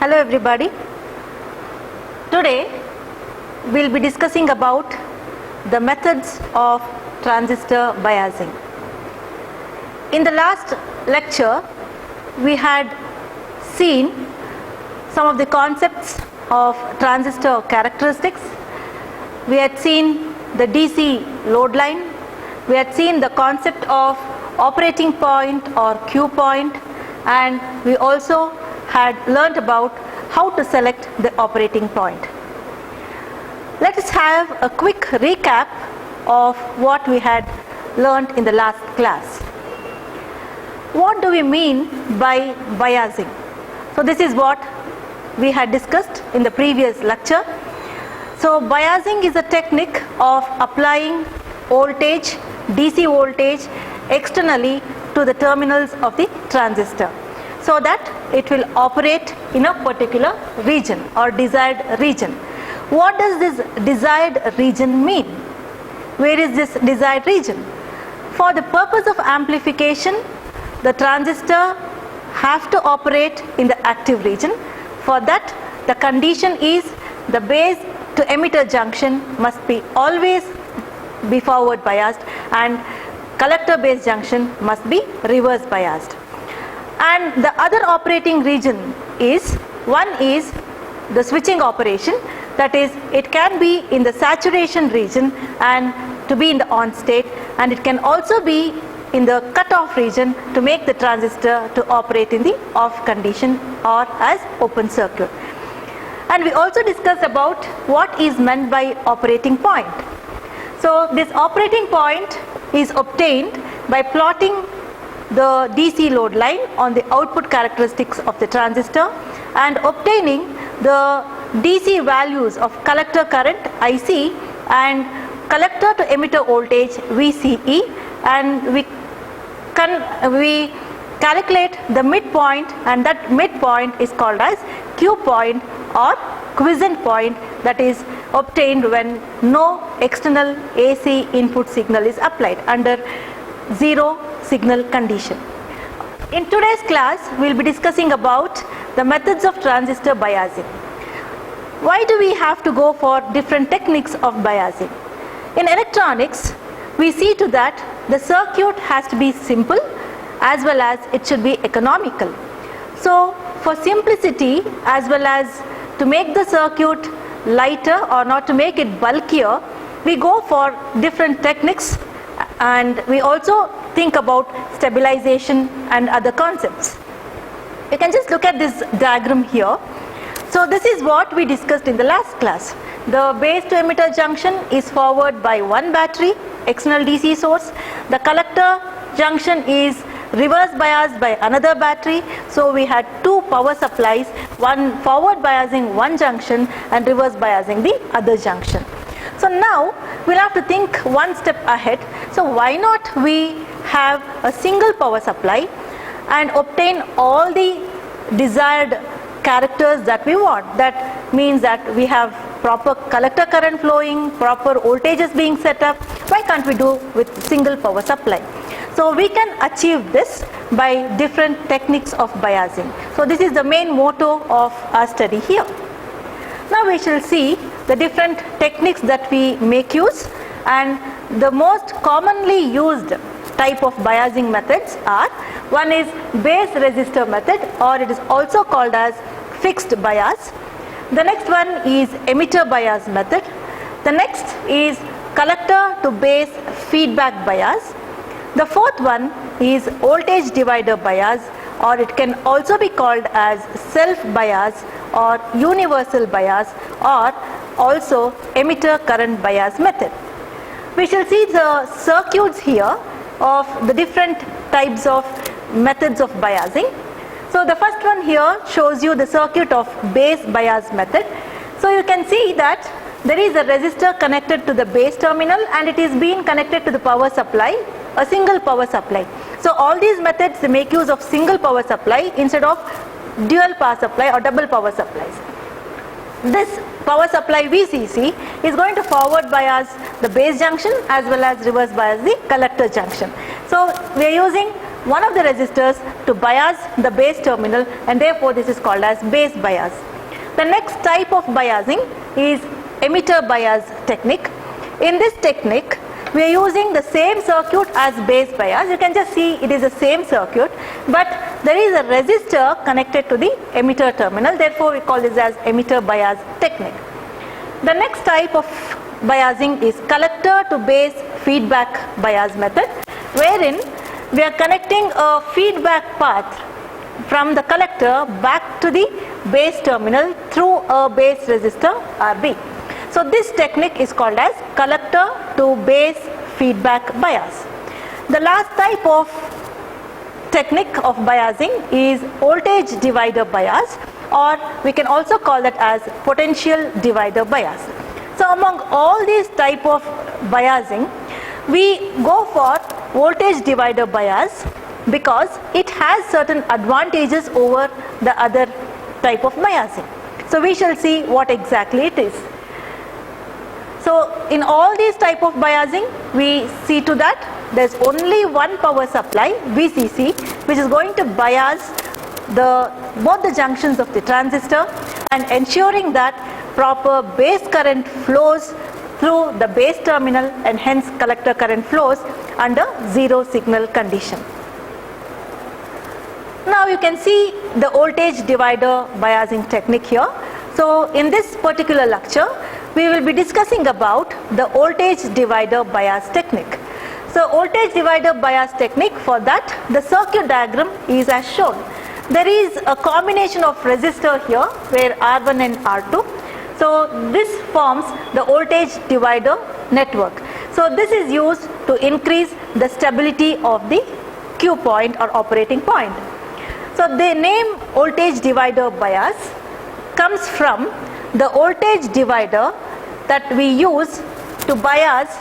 Hello everybody. Today we'll be discussing about the methods of transistor biasing. In the last lecture we had seen some of the concepts of transistor characteristics. We had seen the DC load line. We had seen the concept of operating point or Q point, and we also had learnt about how to select the operating point. Let us have a quick recap of what we had learnt in the last class. What do we mean by biasing? So this is what we had discussed in the previous lecture. So biasing is a technique of applying voltage, DC voltage, externally to the terminals of the transistor, so that it will operate in a particular region or desired region. What does this desired region mean? Where is this desired region? For the purpose of amplification, the transistor have to operate in the active region. For that, the condition is the base to emitter junction must be always be forward biased, and collector base junction must be reverse biased. And the other operating region is, one is the switching operation, that is it can be in the saturation region and to be in the on state, and it can also be in the cutoff region to make the transistor to operate in the off condition or as open circuit. And we also discussed about what is meant by operating point. So this operating point is obtained by plotting the DC load line on the output characteristics of the transistor and obtaining the DC values of collector current IC and collector to emitter voltage VCE, and we calculate the midpoint, and that midpoint is called as Q point or quiescent point, that is obtained when no external AC input signal is applied under zero signal condition. In today's class we will be discussing about the methods of transistor biasing. Why do we have to go for different techniques of biasing? In electronics we see to that the circuit has to be simple as well as it should be economical. So for simplicity as well as to make the circuit lighter or not to make it bulkier, we go for different techniques, and we also think about stabilization and other concepts. You can just look at this diagram here. So this is what we discussed in the last class. The base to emitter junction is forward by one battery, external DC source. The collector junction is reverse biased by another battery. So we had two power supplies, one forward biasing one junction and reverse biasing the other junction. So now we'll have to think one step ahead. So why not we have a single power supply and obtain all the desired characters that we want? That means that we have proper collector current flowing, proper voltages being set up. Why can't we do with single power supply? So we can achieve this by different techniques of biasing. So this is the main motto of our study here. Now we shall see the different techniques that we make use, and the most commonly used type of biasing methods are, one is base resistor method, or it is also called as fixed bias. The next one is emitter bias method. The next is collector to base feedback bias. The fourth one is voltage divider bias, or it can also be called as self bias or universal bias, or also emitter current bias method. We shall see the circuits here of the different types of methods of biasing. So the first one here shows you the circuit of base bias method. So you can see that there is a resistor connected to the base terminal and it is being connected to the power supply, a single power supply. So all these methods they make use of single power supply instead of dual power supply or double power supplies. This power supply VCC is going to forward bias the base junction as well as reverse bias the collector junction. So we are using one of the resistors to bias the base terminal, and therefore this is called as base bias. The next type of biasing is emitter bias technique. In this technique, we are using the same circuit as base bias. You can just see it is the same circuit, but there is a resistor connected to the emitter terminal. Therefore, we call this as emitter bias technique. The next type of biasing is collector to base feedback bias method, wherein we are connecting a feedback path from the collector back to the base terminal through a base resistor RB. So this technique is called as collector to base feedback bias. The last type of technique of biasing is voltage divider bias, or we can also call that as potential divider bias. So among all these type of biasing, we go for voltage divider bias because it has certain advantages over the other type of biasing. So we shall see what exactly it is. So in all these type of biasing, we see to that there's only one power supply, VCC, which is going to bias both the junctions of the transistor and ensuring that proper base current flows through the base terminal, and hence collector current flows under zero signal condition. Now you can see the voltage divider biasing technique here. So in this particular lecture, we will be discussing about the voltage divider bias technique. So voltage divider bias technique, for that the circuit diagram is as shown. There is a combination of resistor here where R1 and R2. So this forms the voltage divider network. So this is used to increase the stability of the Q point or operating point. So the name voltage divider bias comes from the voltage divider that we use to bias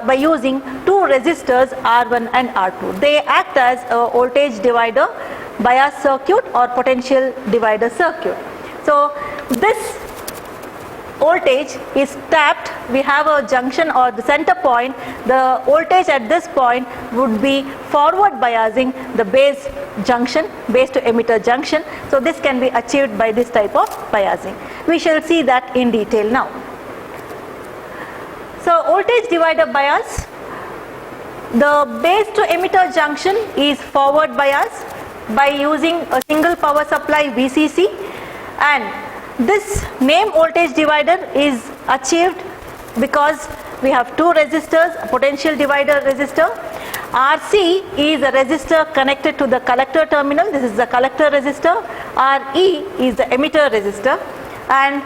by using two resistors R1 and R2. They act as a voltage divider bias circuit or potential divider circuit. So this voltage is tapped. We have a junction or the center point. The voltage at this point would be forward biasing the base junction, base to emitter junction. So this can be achieved by this type of biasing. We shall see that in detail now. So voltage divider bias, the base to emitter junction is forward bias by using a single power supply VCC, and this name voltage divider is achieved because we have two resistors, a potential divider resistor. RC is a resistor connected to the collector terminal. This is the collector resistor. RE is the emitter resistor, and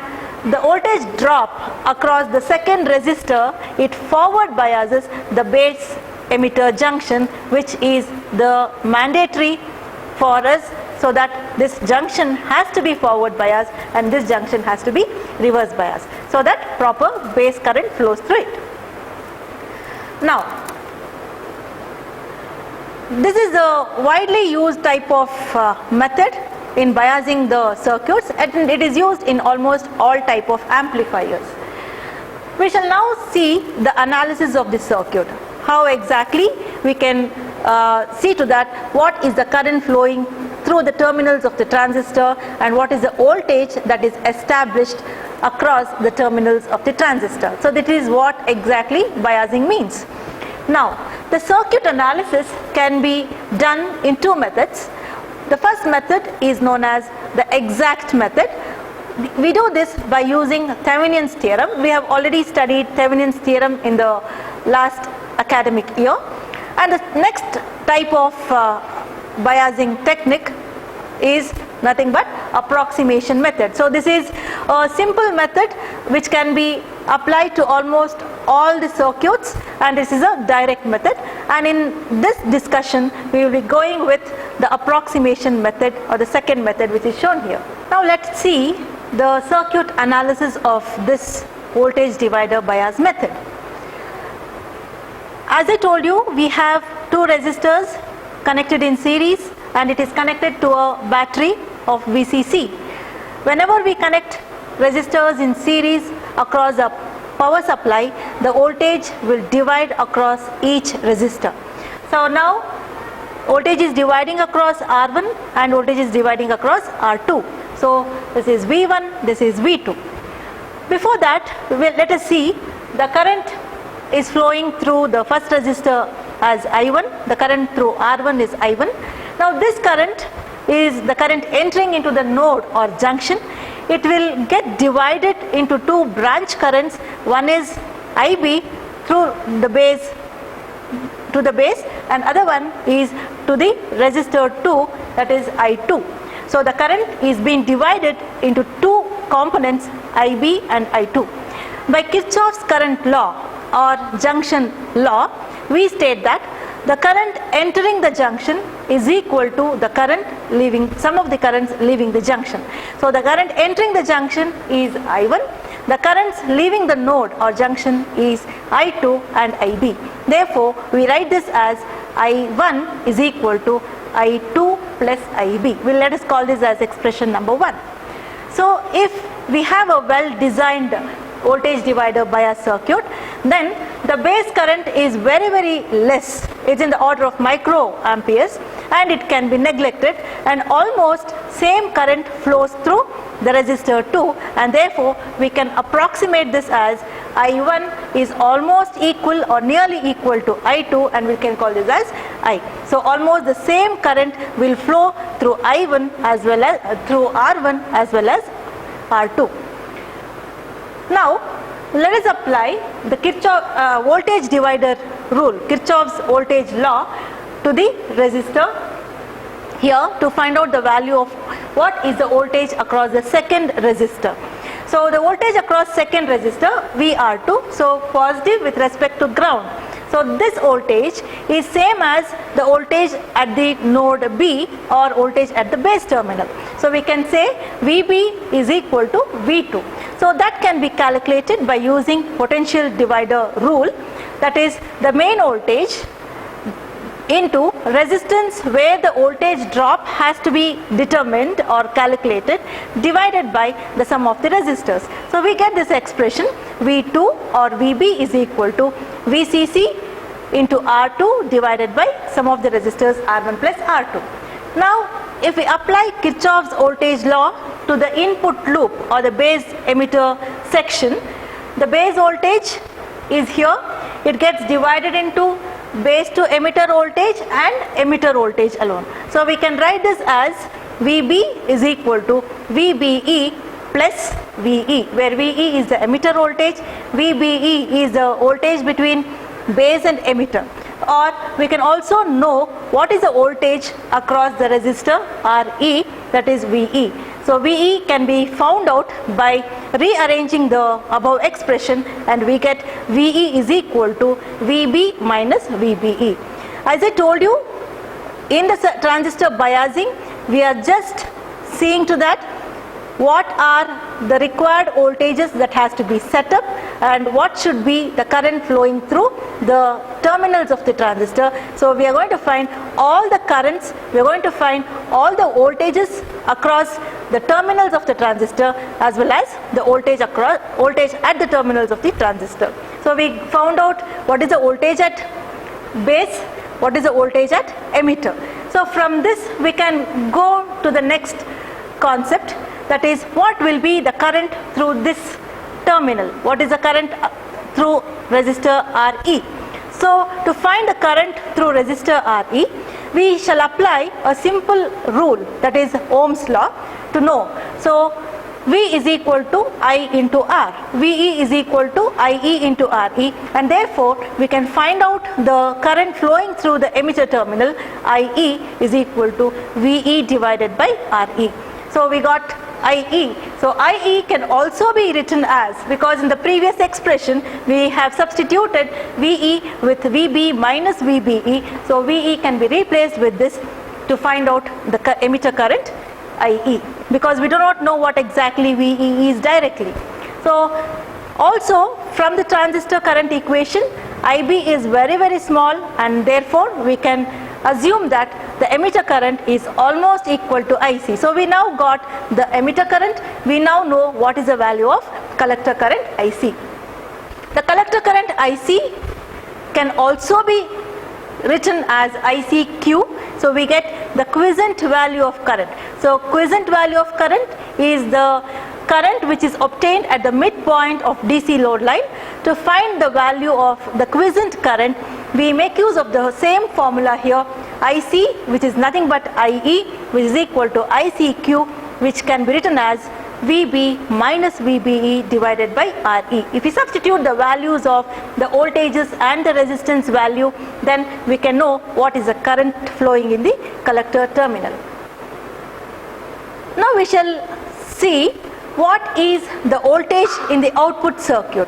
the voltage drop across the second resistor, it forward biases the base emitter junction, which is the mandatory for us, so that this junction has to be forward bias and this junction has to be reverse bias, so that proper base current flows through it. Now, this is a widely used type of method in biasing the circuits, and it is used in almost all type of amplifiers. We shall now see the analysis of this circuit. How exactly we can see to that what is the current flowing through the terminals of the transistor and what is the voltage that is established across the terminals of the transistor. So that is what exactly biasing means. Now, the circuit analysis can be done in two methods. The first method is known as the exact method. We do this by using Thevenin's theorem. We have already studied Thevenin's theorem in the last academic year. And the next type of biasing technique is nothing but approximation method. So this is a simple method which can be applied to almost all the circuits, and this is a direct method. And in this discussion, we will be going with the approximation method, or the second method, which is shown here. Now let's see the circuit analysis of this voltage divider bias method. As I told you, we have two resistors connected in series, and it is connected to a battery of VCC. Whenever we connect resistors in series across a power supply, the voltage will divide across each resistor. So now voltage is dividing across R1 and voltage is dividing across R2. So this is V1, this is V2. Before that, let us see the current is flowing through the first resistor as I1, the current through R1 is I1. Now this current is the current entering into the node or junction. It will get divided into two branch currents. One is IB through the base to the base, and other one is to the resistor 2, that is I2. So the current is being divided into two components, IB and I2. By Kirchhoff's current law or junction law, we state that the current entering the junction is equal to the current leaving, sum of the currents leaving the junction. So the current entering the junction is I1, the currents leaving the node or junction is I2 and IB. Therefore, we write this as I1 is equal to I2 plus IB. Let us call this as expression number 1. So if we have a well designed voltage divider bias circuit, then the base current is very less. It's in the order of microamperes and it can be neglected, and almost same current flows through the resistor 2, and therefore we can approximate this as I1 is almost equal or nearly equal to I2, and we can call this as I. So almost the same current will flow through I1 as well as through R1 as well as R2. Now let us apply the Kirchhoff voltage divider rule, Kirchhoff's voltage law, to the resistor here to find out the value of what is the voltage across the second resistor. So the voltage across second resistor VR2, so positive with respect to ground. So this voltage is same as the voltage at the node B or voltage at the base terminal. So we can say VB is equal to V2. So that can be calculated by using potential divider rule, that is the main voltage into resistance where the voltage drop has to be determined or calculated, divided by the sum of the resistors. So we get this expression V2 or VB is equal to VCC into R2 divided by sum of the resistors R1 plus R2. Now if we apply Kirchhoff's voltage law to the input loop or the base emitter section, the base voltage is here. It gets divided into base to emitter voltage and emitter voltage alone. So we can write this as VB is equal to VBE plus VE, where VE is the emitter voltage, VBE is the voltage between base and emitter. Or we can also know what is the voltage across the resistor RE, that is VE. So VE can be found out by rearranging the above expression, and we get VE is equal to VB minus VBE. As I told you, in the transistor biasing, we are just seeing to that what are the required voltages that has to be set up and what should be the current flowing through the terminals of the transistor. So we are going to find all the currents, we are going to find all the voltages across the terminals of the transistor as well as the voltage at the terminals of the transistor. So we found out what is the voltage at base, what is the voltage at emitter. So from this we can go to the next concept, that is what will be the current through this terminal, what is the current through resistor RE. So to find the current through resistor RE, we shall apply a simple rule, that is Ohm's law, to know. So V is equal to I into R, VE is equal to IE into RE, and therefore we can find out the current flowing through the emitter terminal, IE is equal to VE divided by RE. So we got IE. So IE can also be written as, because in the previous expression we have substituted VE with VB minus VBE, so VE can be replaced with this to find out the emitter current IE, because we do not know what exactly VE is directly. So also from the transistor current equation, IB is very small, and therefore we can assume that the emitter current is almost equal to IC. So we now got the emitter current, we now know what is the value of collector current IC. The collector current IC can also be written as ICQ, So we get the quiescent value of current. So quiescent value of current is the current which is obtained at the midpoint of DC load line. To find the value of the quiescent current, we make use of the same formula here, IC, which is nothing but IE, which is equal to ICQ, which can be written as VB minus VBE divided by RE. If we substitute the values of the voltages and the resistance value, then we can know what is the current flowing in the collector terminal. Now we shall see what is the voltage in the output circuit.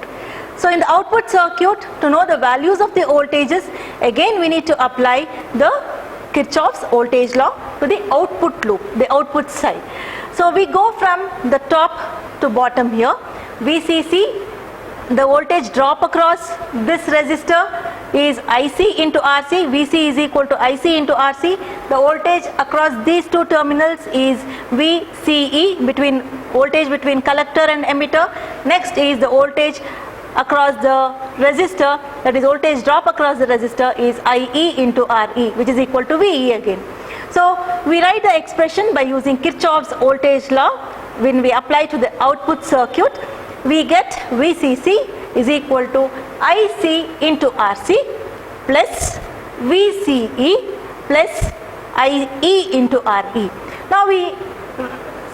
So in the output circuit, to know the values of the voltages, again we need to apply the Kirchhoff's voltage law to the output loop, the output side. So we go from the top to bottom here. VCC, the voltage drop across this resistor is IC into RC. VC is equal to IC into RC. The voltage across these two terminals is VCE, between voltage between collector and emitter. Next is the voltage across the resistor, that is voltage drop across the resistor, is IE into RE, which is equal to VE again. So we write the expression by using Kirchhoff's voltage law. When we apply to the output circuit, we get VCC is equal to IC into RC plus VCE plus IE into RE. Now we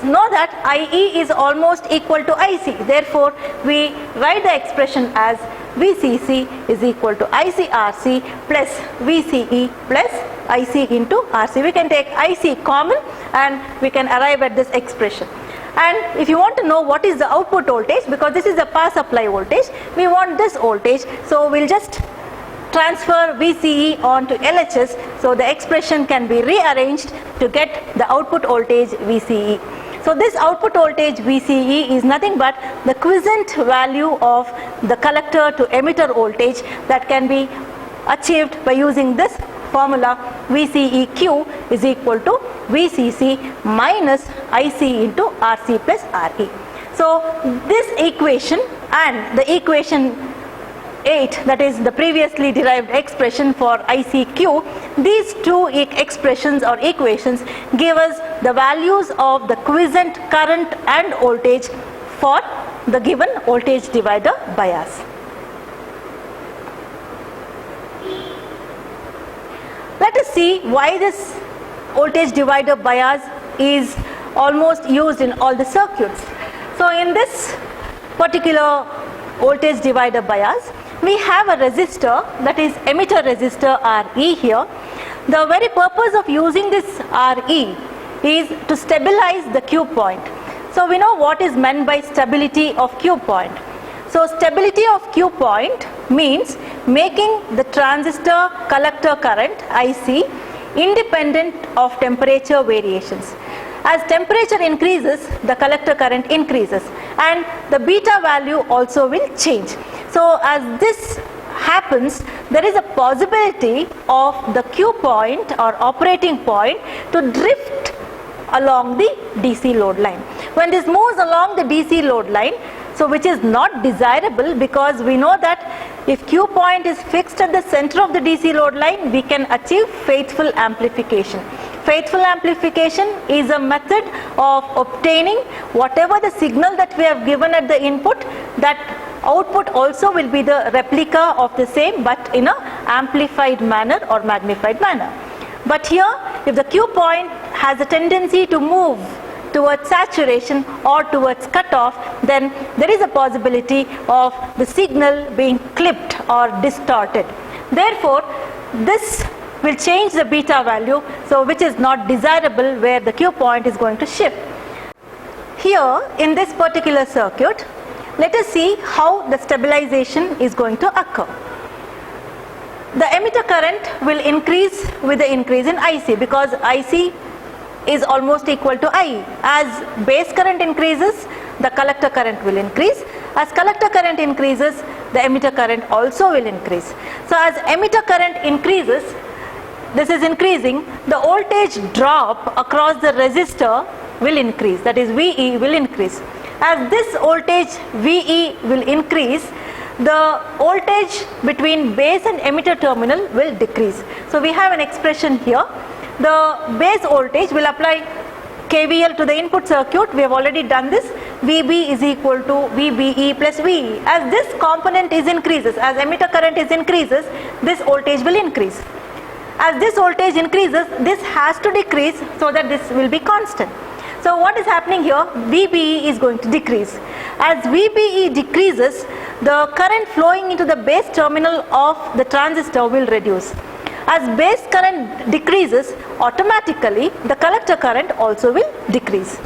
know that IE is almost equal to IC. Therefore, we write the expression as VCC is equal to ICRC plus VCE plus IC into RC. We can take IC common and we can arrive at this expression. And if you want to know what is the output voltage, because this is the power supply voltage, we want this voltage, so we'll just transfer VCE onto LHS, so the expression can be rearranged to get the output voltage VCE. So this output voltage VCE is nothing but the quiescent value of the collector to emitter voltage that can be achieved by using this formula. VCEQ is equal to VCC minus IC into RC plus RE. So this equation and the equation 8, that is the previously derived expression for ICQ, these two expressions or equations give us the values of the quiescent current and voltage for the given voltage divider bias. Let us see why this voltage divider bias is almost used in all the circuits. So in this particular voltage divider bias, we have a resistor, that is emitter resistor RE here. The very purpose of using this RE is to stabilize the Q point. So we know what is meant by stability of Q point. So stability of Q point means making the transistor collector current IC independent of temperature variations. As temperature increases, the collector current increases and the beta value also will change. So as this happens, there is a possibility of the Q point or operating point to drift along the DC load line. When this moves along the DC load line, so which is not desirable, because we know that if Q point is fixed at the center of the DC load line, we can achieve faithful amplification. Faithful amplification is a method of obtaining whatever the signal that we have given at the input, that output also will be the replica of the same but in a amplified manner or magnified manner. But here, if the Q point has a tendency to move towards saturation or towards cutoff, then there is a possibility of the signal being clipped or distorted. Therefore, this will change the beta value, so which is not desirable where the Q point is going to shift. Here in this particular circuit, let us see how the stabilization is going to occur. The emitter current will increase with the increase in IC, because IC is almost equal to IE. As base current increases, the collector current will increase. As collector current increases, the emitter current also will increase. So as emitter current increases, this is increasing, the voltage drop across the resistor will increase, that is VE will increase. As this voltage VE will increase, the voltage between base and emitter terminal will decrease. So we have an expression here, the base voltage, will apply KVL to the input circuit. We have already done this. VB is equal to VBE plus VE. As this component is increases, as emitter current is increases, this voltage will increase. As this voltage increases, this has to decrease so that this will be constant. So what is happening here? VBE is going to decrease. As VBE decreases, the current flowing into the base terminal of the transistor will reduce. As base current decreases, automatically the collector current also will decrease.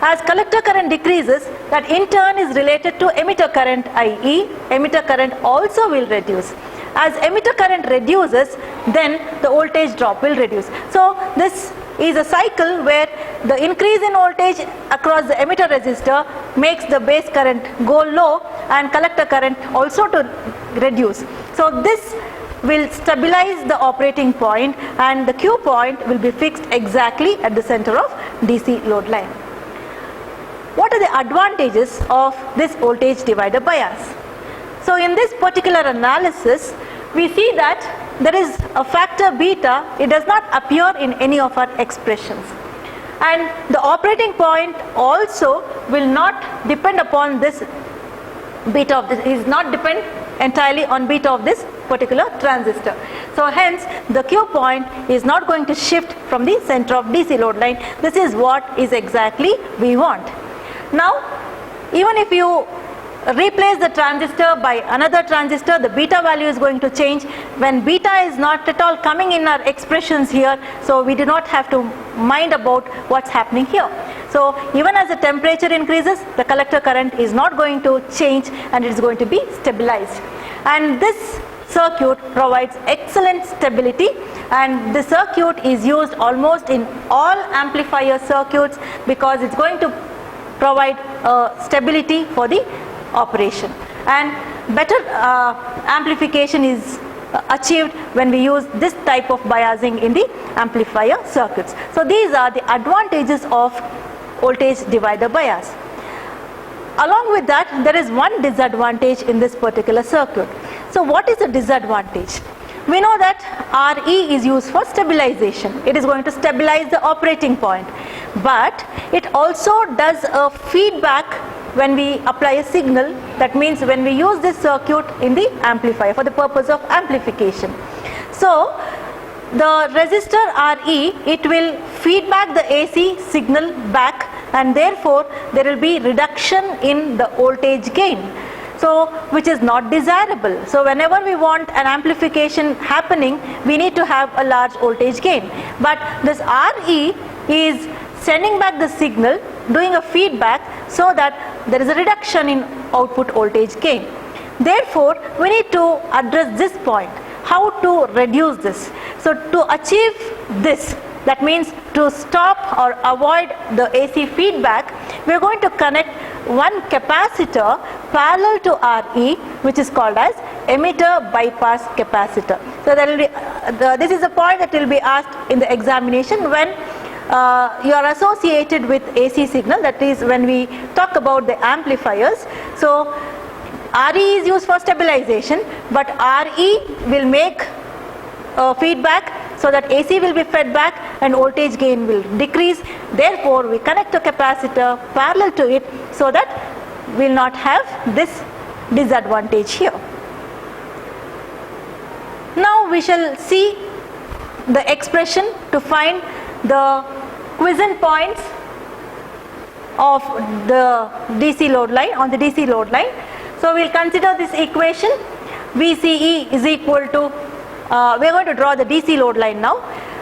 As collector current decreases, that in turn is related to emitter current, i.e. emitter current also will reduce. As emitter current reduces, then the voltage drop will reduce. So this is a cycle where the increase in voltage across the emitter resistor makes the base current go low and collector current also to reduce. So this will stabilize the operating point, and the Q point will be fixed exactly at the center of DC load line. What are the advantages of this voltage divider bias? So in this particular analysis, we see that there is a factor beta. It does not appear in any of our expressions, and the operating point also will not depend upon this beta of this, is not depend entirely on beta of this particular transistor. So hence the Q point is not going to shift from the center of DC load line. This is what is exactly we want. Now even if you replace the transistor by another transistor, the beta value is going to change. When beta is not at all coming in our expressions here, so we do not have to mind about what's happening here. So even as the temperature increases, the collector current is not going to change and it is going to be stabilized. And this circuit provides excellent stability, and the circuit is used almost in all amplifier circuits because it's going to provide stability for the operation, and better amplification is achieved when we use this type of biasing in the amplifier circuits. So these are the advantages of voltage divider bias. Along with that, there is one disadvantage in this particular circuit. So what is the disadvantage? We know that RE is used for stabilization. It is going to stabilize the operating point, but it also does a feedback when we apply a signal. That means when we use this circuit in the amplifier for the purpose of amplification. So the resistor RE, it will feedback the AC signal back, and therefore there will be reduction in the voltage gain, so which is not desirable. So whenever we want an amplification happening, we need to have a large voltage gain, but this RE is sending back the signal, doing a feedback, so that there is a reduction in output voltage gain. Therefore we need to address this point, how to reduce this. So to achieve this, that means to stop or avoid the AC feedback, we are going to connect one capacitor parallel to RE, which is called as emitter bypass capacitor. So that will be this is a point that will be asked in the examination when you are associated with AC signal, that is when we talk about the amplifiers. So RE is used for stabilization, but RE will make feedback so that AC will be fed back and voltage gain will decrease. Therefore we connect a capacitor parallel to it so that we will not have this disadvantage here. Now we shall see the expression to find the quiescent points of the DC load line, on the DC load line. So we will consider this equation. VCE is equal to, we are going to draw the DC load line now.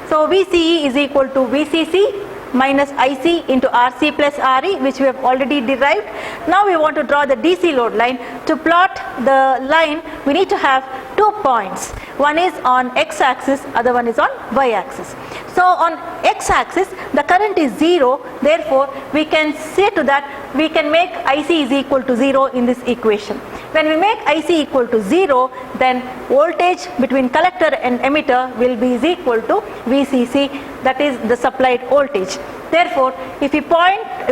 So VCE is equal to VCC minus IC into RC plus RE, which we have already derived. Now we want to draw the DC load line. To plot the line, we need to have 2 points. One is on X axis, other one is on Y axis. So on X axis the current is 0, therefore we can say to that we can make IC is equal to 0 in this equation. When we make IC equal to 0, then voltage between collector and emitter will be is equal to VCC, that is the supplied voltage. Therefore if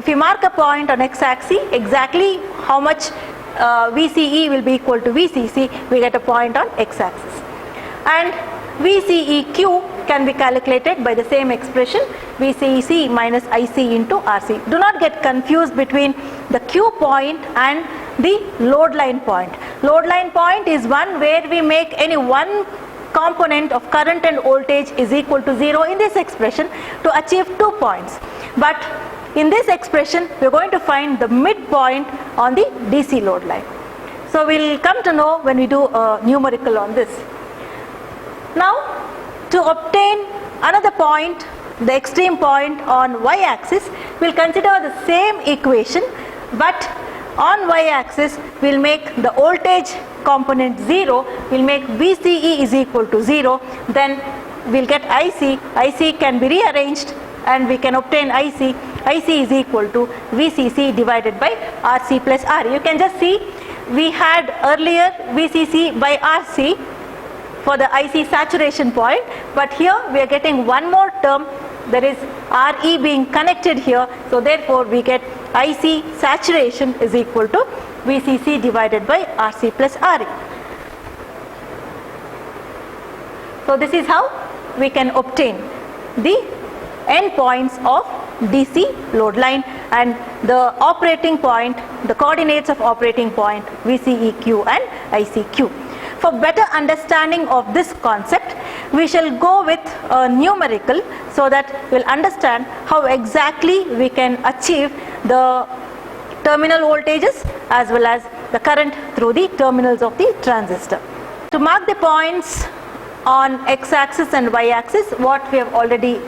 we mark a point on X axis, exactly how much VCE will be equal to VCC, we get a point on X axis. And VCEQ can be calculated by the same expression, VCEC minus IC into RC. Do not get confused between the Q point and the load line point. Load line point is one where we make any one component of current and voltage is equal to 0 in this expression to achieve 2 points. But in this expression, we are going to find the midpoint on the DC load line. So we will come to know when we do a numerical on this. Now, to obtain another point, the extreme point on y-axis, we will consider the same equation, but on y-axis we will make the voltage component 0, we will make VCE is equal to 0, then we will get IC, IC can be rearranged and we can obtain IC, IC is equal to VCC divided by RC plus R. You can just see we had earlier VCC by RC for the IC saturation point, but here we are getting one more term, there is RE being connected here, so therefore we get IC saturation is equal to VCC divided by RC plus RE. So this is how we can obtain the endpoints of DC load line and the operating point, the coordinates of operating point VCEQ and ICQ. For better understanding of this concept, we shall go with a numerical so that we'll understand how exactly we can achieve the terminal voltages as well as the current through the terminals of the transistor. To mark the points on x-axis and y-axis, what we have already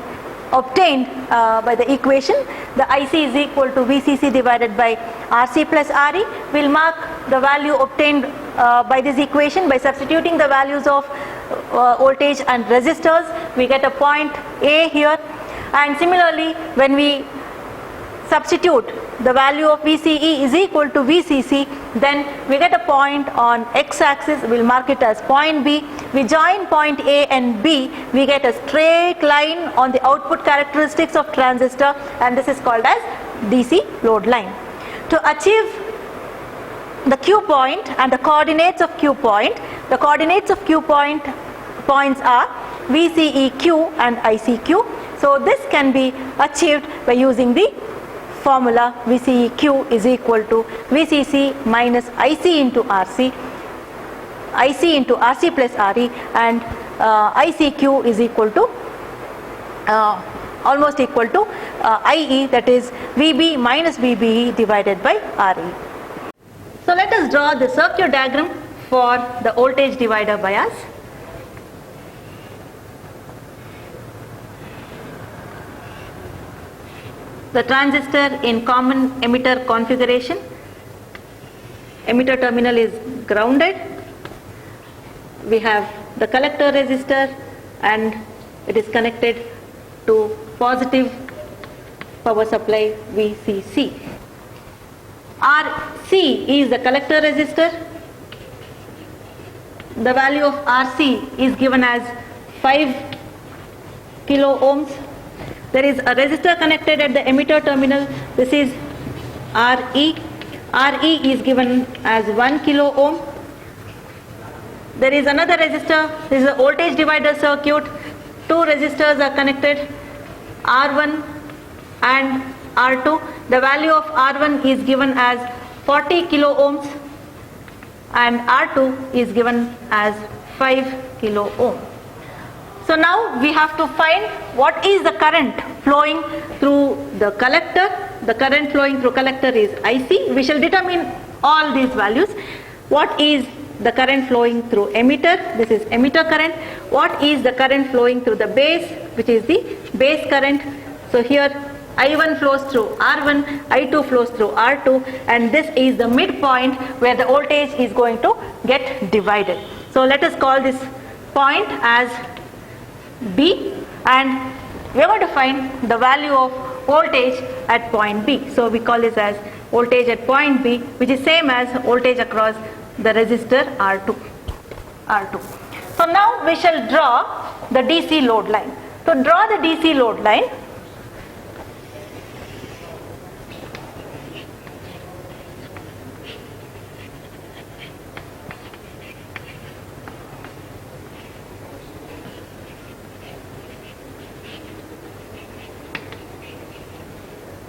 obtained by the equation, the IC is equal to VCC divided by RC plus RE. We'll mark the value obtained by this equation by substituting the values of voltage and resistors. We get a point A here, and similarly when we substitute the value of VCE is equal to VCC, then we get a point on x-axis, we'll mark it as point B. We join point A and B, we get a straight line on the output characteristics of transistor, and this is called as DC load line. To achieve the Q point and the coordinates of Q point, the coordinates of Q point points are VCEQ and ICQ. So this can be achieved by using the formula VCEQ is equal to VCC minus IC into RC, IC into RC plus RE, and ICQ is equal to almost equal to IE, that is VB minus VBE divided by RE. So let us draw the circuit diagram for the voltage divider bias. The transistor in common emitter configuration, emitter terminal is grounded, we have the collector resistor and it is connected to positive power supply VCC. RC is the collector resistor, the value of RC is given as 5 kilo ohms. There is a resistor connected at the emitter terminal, this is RE. RE is given as 1 kilo ohm. There is another resistor, this is a voltage divider circuit, two resistors are connected, R1 and R2. The value of R1 is given as 40 kilo ohms and R2 is given as 5 kilo ohm. So now we have to find what is the current flowing through the collector. The current flowing through collector is IC. We shall determine all these values. What is the current flowing through emitter? This is emitter current. What is the current flowing through the base, which is the base current? So here I1 flows through R1, I2 flows through R2, and this is the midpoint where the voltage is going to get divided. So let us call this point as B, and we are going to find the value of voltage at point B. So we call this as voltage at point B, which is same as voltage across the resistor R2. So now we shall draw the DC load line. To draw the DC load line,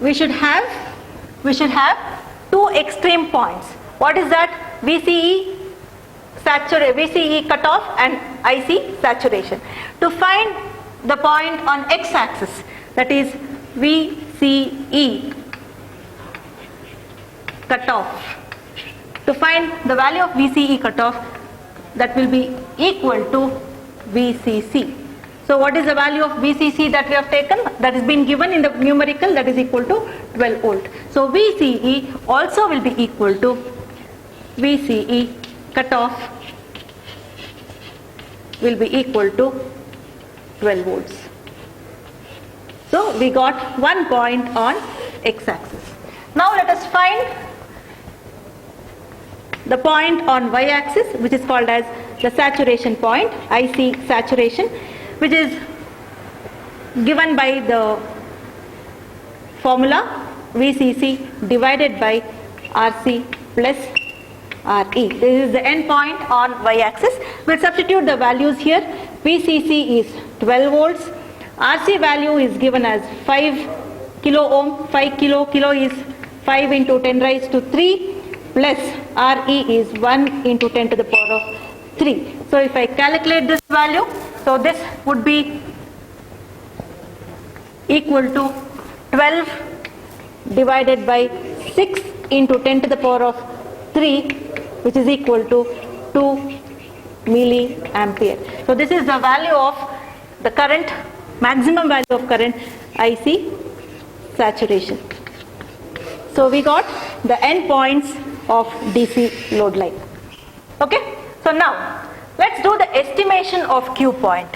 we should have two extreme points. What is that? VCE VCE cutoff and IC saturation. To find the point on x-axis, that is VCE cutoff, to find the value of VCE cutoff, that will be equal to VCC. So what is the value of VCC that we have taken? That has been given in the numerical, that is equal to 12 volt. So VCE also will be equal to VCE cutoff will be equal to 12 volts. So we got 1 point on x-axis. Now let us find the point on y-axis, which is called as the saturation point, IC saturation, which is given by the formula VCC divided by RC plus RE. This is the end point on y-axis. We'll substitute the values here. VCC is 12 volts. RC value is given as 5 kilo ohm. 5 kilo is 5 into 10 raised to 3 plus RE is 1 into 10 to the power of 3. So if I calculate this value, so this would be equal to 12 divided by 6 into 10 to the power of 3, which is equal to 2 milliampere. So this is the value of the current, maximum value of current IC saturation. So we got the end points of DC load line. Okay, so now let's do the estimation of Q point.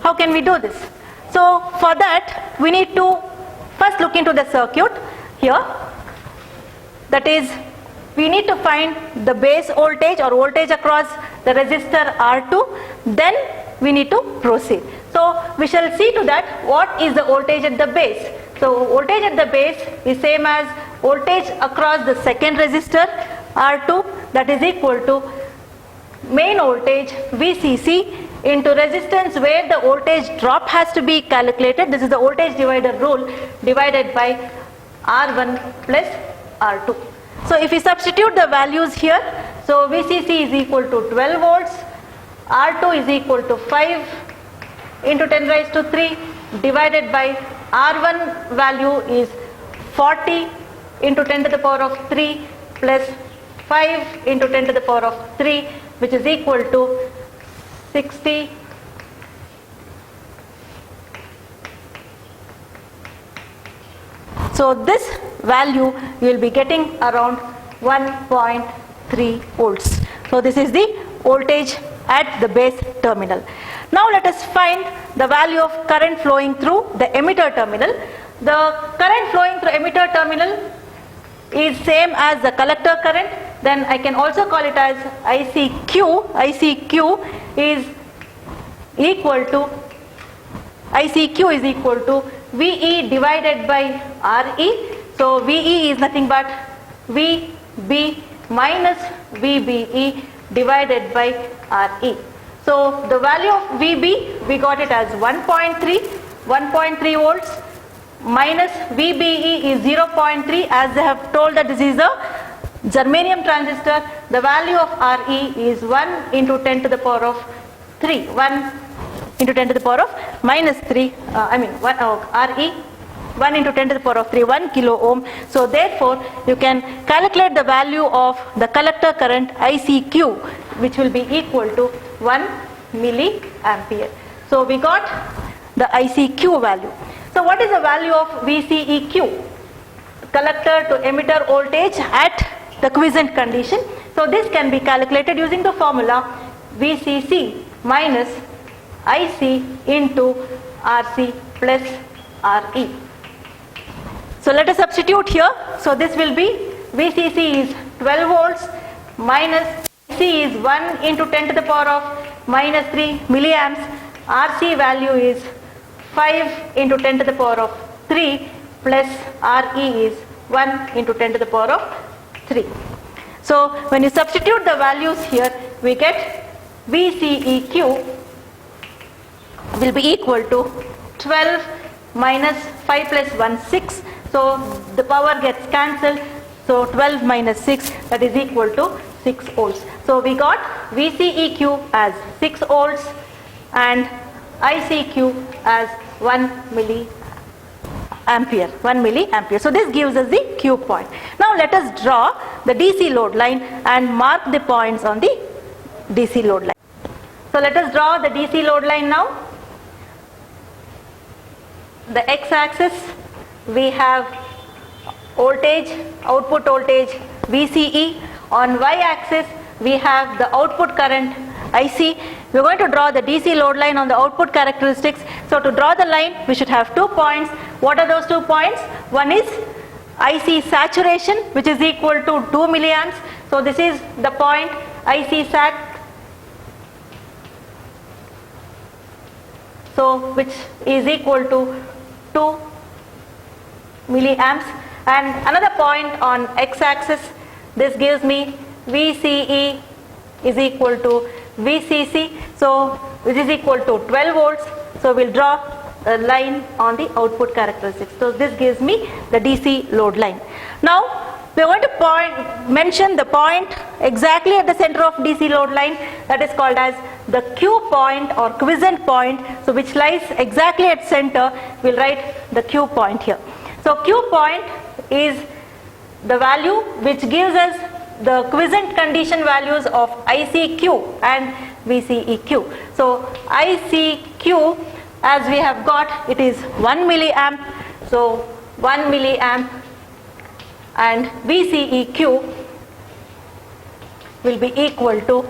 How can we do this? So for that we need to first look into the circuit here. That is, we need to find the base voltage or voltage across the resistor R2, then we need to proceed. So we shall see to that what is the voltage at the base. So voltage at the base is same as voltage across the second resistor R2, that is equal to main voltage VCC into resistance where the voltage drop has to be calculated. This is the voltage divider rule, divided by R1 plus R2. So if we substitute the values here, so VCC is equal to 12 volts, R2 is equal to 5 into 10 raised to 3 divided by R1 value is 40 into 10 to the power of 3 plus 5 into 10 to the power of 3, which is equal to 60 . So this value you will be getting around 1.3 volts. So this is the voltage at the base terminal. Now let us find the value of current flowing through the emitter terminal. The current flowing through emitter terminal is same as the collector current. Then I can also call it as ICQ. ICQ is equal to VE divided by RE. So VE is nothing but VB minus VBE divided by RE. So the value of VB, we got it as 1.3 volts minus VBE is 0.3, as they have told that this is a germanium transistor. The value of RE is 1 into 10 to the power of 3, 1 into 10 to the power of minus 3, RE 1 into 10 to the power of 3, 1 kilo ohm. So therefore you can calculate the value of the collector current ICQ, which will be equal to 1 milliampere. So we got the ICQ value. So what is the value of VCEQ? Collector to emitter voltage at the quiescent condition. So this can be calculated using the formula VCC minus IC into RC plus RE. So let us substitute here. So this will be VCC is 12 volts minus C is 1 into 10 to the power of minus 3 milliamps. RC value is 5 into 10 to the power of 3 plus Re is 1 into 10 to the power of 3. So when you substitute the values here, we get VCEQ will be equal to 12 minus 5 plus 1, 6. So the power gets cancelled. So 12 minus 6, that is equal to 6 volts. So we got VCEQ as 6 volts and ICQ as 1 milliampere. So this gives us the Q point. Now let us draw the DC load line and mark the points on the DC load line. So let us draw the DC load line now. The x-axis we have voltage, output voltage VCE. On y-axis we have the output current IC. We are going to draw the DC load line on the output characteristics. So to draw the line, we should have 2 points. What are those 2 points? One is IC saturation, which is equal to 2 milliamps. So this is the point IC sat. So which is equal to 2 milliamps. And another point on x-axis, this gives me VCE is equal to VCC, so which is equal to 12 volts. So we'll draw a line on the output characteristics. So this gives me the DC load line. Now we are going to mention the point exactly at the center of DC load line, that is called as the Q point or quiescent point. So which lies exactly at center. We'll write the Q point here. So Q point is the value which gives us the quiescent condition values of ICQ and VCEQ. So ICQ, as we have got, it is 1 milliamp. So 1 milliamp, and VCEQ will be equal to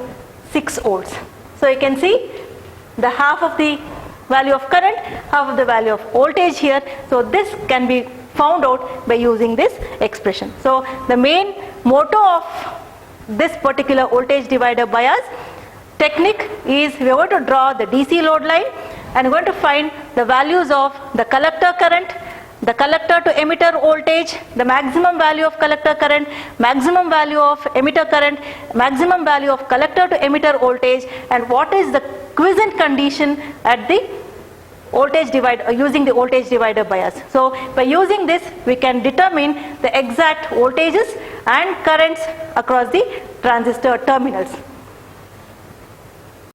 6 volts. So you can see the half of the value of current, half of the value of voltage here. So this can be found out by using this expression. So the main motto of this particular voltage divider bias technique is we are going to draw the DC load line and we are going to find the values of the collector current, the collector to emitter voltage, the maximum value of collector current, maximum value of emitter current, maximum value of collector to emitter voltage, and what is the quiescent condition at the voltage divider using the voltage divider bias. So by using this, we can determine the exact voltages and currents across the transistor terminals.